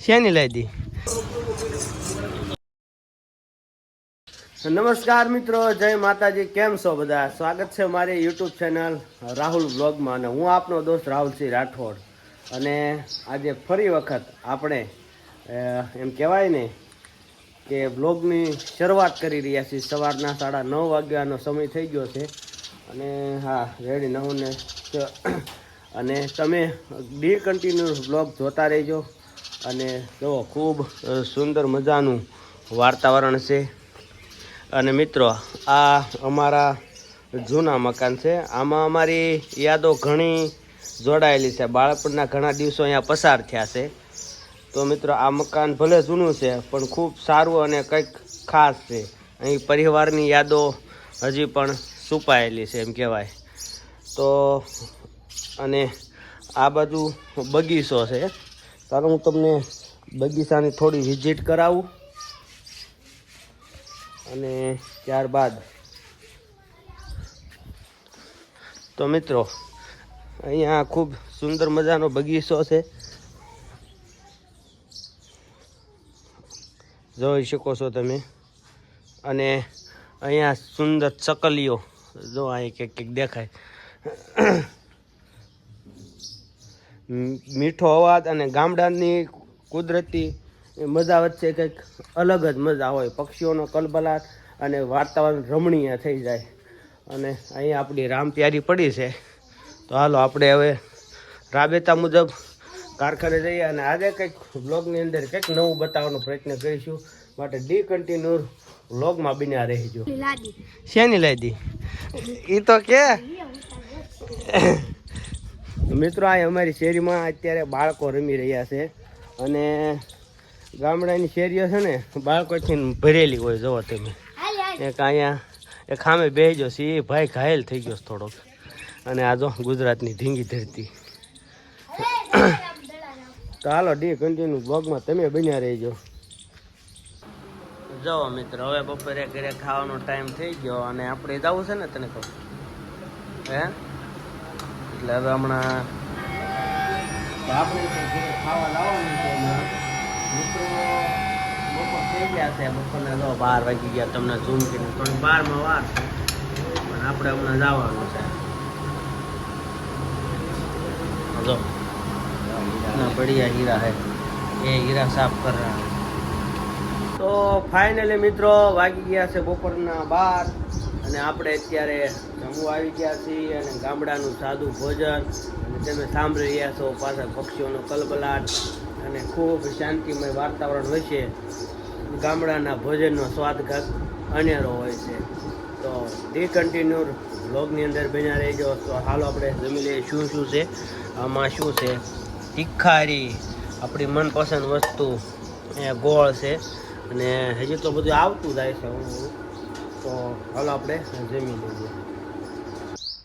શેની લઈ દી? નમસ્કાર મિત્રો, જય માતાજી. કેમ છો બધા? સ્વાગત છે મારી યુટ્યુબ ચેનલ રાહુલ બ્લોગમાં. અને હું આપનો દોસ્ત રાહુલસિંહ રાઠોડ. અને આજે ફરી વખત આપણે એમ કહેવાય ને કે બ્લોગની શરૂઆત કરી રહ્યા છીએ. સવારના 9:30 વાગ્યાનો સમય થઈ ગયો છે. અને હા, રેડી નહોને. અને તમે કન્ટિન્યુ બ્લોગ જોતા રહેજો. અને જો ખૂબ સુંદર મજાનું વાતાવરણ છે. અને મિત્રો, આ અમારા જૂના મકાન છે. આમાં અમારી યાદો ઘણી જોડાયેલી છે. બાળપણના ઘણા દિવસો અહીંયા પસાર થયા છે. તો મિત્રો, આ મકાન ભલે જૂનું છે પણ ખૂબ સારું અને કંઈક ખાસ છે. અહીં પરિવારની યાદો હજી પણ છુપાયેલી છે એમ કહેવાય. તો અને આ બાજુ બગીચો છે. ચાલો હું તમને બગીચાની થોડી વિઝિટ કરાવું. અને ત્યારબાદ તો મિત્રો, અહીંયા ખૂબ સુંદર મજાનો બગીચો છે. જોઈ શકો છો તમે. અને અહીંયા સુંદર ચકલીઓ જો અહીં કંઈક દેખાય. મીઠો અવાજ અને ગામડાની કુદરતી મજા વચ્ચે કંઈક અલગ જ મજા હોય. પક્ષીઓનો કલબલાટ અને વાતાવરણ રમણીય થઈ જાય. અને અહીંયા આપણી રામ પ્યારી પડી છે. તો હાલો આપણે હવે રાબેતા મુજબ કારખાને જઈએ. અને આજે કંઈક બ્લોગની અંદર કંઈક નવું બતાવવાનો પ્રયત્ન કરીશું. માટે કન્ટિન્યુ બ્લોગમાં બન્યા રહેજો. શેની લઈ દી? એ તો કે મિત્રો, આ અમારી શેરીમાં અત્યારે બાળકો રમી રહ્યા છે. અને ગામડાની શેરીઓ છે ને બાળકોથી ભરેલી હોય. જોવો તમે. એક અહીંયા એક સામે બેસજો છે. એ ભાઈ ઘાયલ થઈ ગયો થોડોક. અને આ જો ગુજરાતની ધીંગી ધરતી. તો હાલો કન્ટિન્યુ બ્લોગમાં તમે બન્યા રહેજો. જો મિત્રો, હવે બપોરે ઘરે ખાવાનો ટાઈમ થઈ ગયો. અને આપણે જવું છે ને, તને કહું હે, એટલે હવે હમણાં આપણે ઘરે ખાવા લાવવાનું છે. મિત્રો, બપોર થઈ ગયા છે. બપોરના 12 વાગી ગયા. તમને ઝૂમ કરીને પણ 12માં વાર છે. પણ આપણે હમણાં જવાનું છે. જો ના બઢિયા હીરા હે, એ હીરા સાફ કર રહા હે. તો ફાઇનલી મિત્રો, વાગી ગયા છે બપોરના 12. અને આપણે અત્યારે જમવા આવી ગયા છીએ. અને ગામડાનું સાદું ભોજન. અને તમે સાંભળી રહ્યા છો પાછળ પક્ષીઓનો કલબલાટ. અને ખૂબ શાંતિમય વાતાવરણ હોય છે. ગામડાના ભોજનનો સ્વાદ કાંક અનેરો હોય છે. તો કન્ટિન્યુ બ્લોગની અંદર બન્યા રહેજો. તો હાલો આપણે જમી લઈએ. શું છે આમાં? શું છે? તીખારી, આપણી મનપસંદ વસ્તુ. એ ગોળ છે. અને હજી તો બધું આવતું જાય છે. તો હાલો આપણે જમી લઈએ.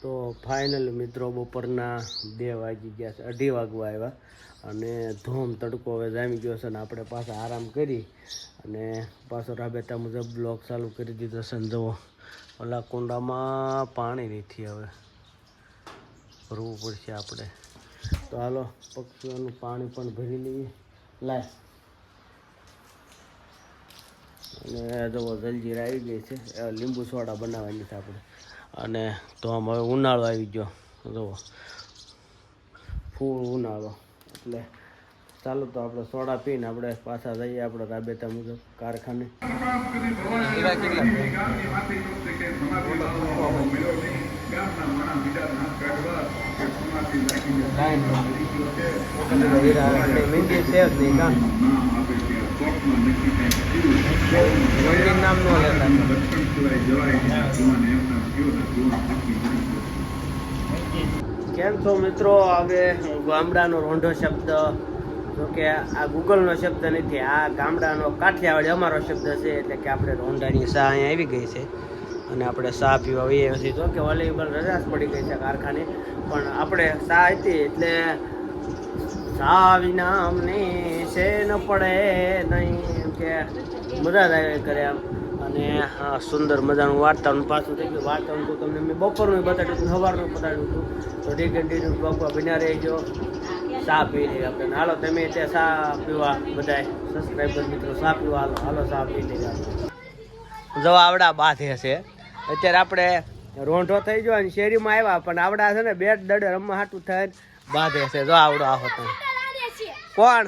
તો ફાઇનલ મિત્રો, બપોરના 2 વાગી ગયા છે. 2:30 વાગવા આવ્યા. અને ધોમ તડકો હવે જામી ગયો છે. અને આપણે પાછા આરામ કરી અને પાછો રાબેતા મુજબ બ્લોગ ચાલુ કરી દીધો છે. જુઓ, ઓલા કુંડામાં પાણી નથી, હવે ભરવું પડશે આપણે. તો હાલો પક્ષીઓનું પાણી પણ ભરી લઈએ. લાય. અને જુઓ, જલજીરા આવી ગઈ છે. લીંબુ સોડા બનાવવાની છે આપણે. અને તો આમ હવે ઉનાળો આવી ગયો. જુઓ, ફૂલ ઉનાળો. એટલે ચાલો તો આપણે સોડા પીને આપણે પાછા જઈએ આપણે રાબેતા મુજબ કારખાને. મહેંદી છે જ નહીં કામ. નામ ન લેતા. કેમ છો મિત્રો? હવે ગામડાનો રોંઢો શબ્દ, જોકે આ ગૂગલનો શબ્દ નથી, આ ગામડાનો કાઠિયાવાડી અમારો શબ્દ છે. એટલે કે આપણે રોંઢાની સા અહીંયા આવી ગઈ છે. અને આપણે સા પીવા આવીએ છીએ. તો કે વોલેબલ રજા પડી ગઈ છે કારખાને. પણ આપણે સા હતી એટલે સા વિના અમને છે ન પડે નહીં, એમ કે મજા જ આવે કરે આમ. અને હા, સુંદર મજાનું વાતાવરણ પાછું થઈ ગયું. વાતાવરણ તો તમને મેં બપોરનું બતાડ્યું હતું, સવારનું બતાડ્યું હતું. તો કન્ટિન્યુ બ્લોગમાં બન્યા રહેજો. ચા પી લઈએ આપણે. હાલો તમે ત્યાં ચા પીવા બધા સબસ્ક્રાઈબર મિત્રો ચા પીવા હાલો હાલો ચા પી લઈએ. જો આવડા બાંધે છે અત્યારે આપણે રોંઢો થઈ ગયો અને શેરીમાં આવ્યા પણ આવડા છે ને બેટ દડે રમવા હાટું થઈને બાંધે છે. જો આવડો આવો તો કોણ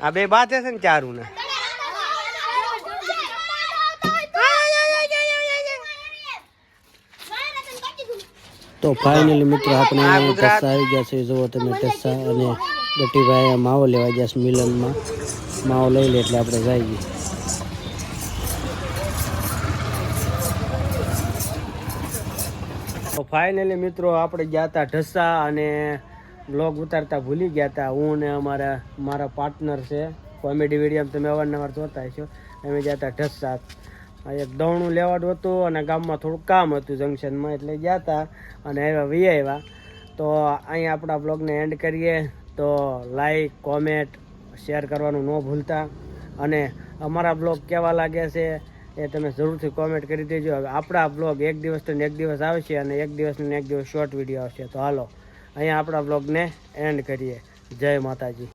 આ બે બાંધે છે ને ચારું ને. તો ફાઇનલી મિત્રો આપણે ઢસા આવી ગયા છે. જુઓ તમે ઢસા અને ગટીભાઈ માવો લેવા ગયા છે મિલનમાં. માવો લઈ લે એટલે આપણે જઈએ. તો ફાઇનલી મિત્રો આપણે ગયા હતા ઢસા અને બ્લોગ ઉતારતા ભૂલી ગયા હતા. હું ને મારા પાર્ટનર છે કોમેડી વિડીયો તમે અવારનવાર જોતા હશો. અમે ગયા હતા ઢસા. એક દવણું લેવાનું હતું અને ગામમાં થોડુંક કામ હતું જંકશનમાં એટલે ગયા હતા અને આવ્યા. તો અહીં આપણા બ્લોગને એન્ડ કરીએ. તો લાઈક કોમેન્ટ શેર કરવાનું ન ભૂલતા અને અમારા બ્લોગ કેવા લાગે છે એ તમે જરૂરથી કોમેન્ટ કરી દેજો. હવે આપણા બ્લોગ એક દિવસ ને એક દિવસ આવશે અને એક દિવસ ને એક દિવસ શોર્ટ વિડીયો આવશે. તો હાલો અહીંયા આપણા બ્લોગને એન્ડ કરીએ. જય માતાજી.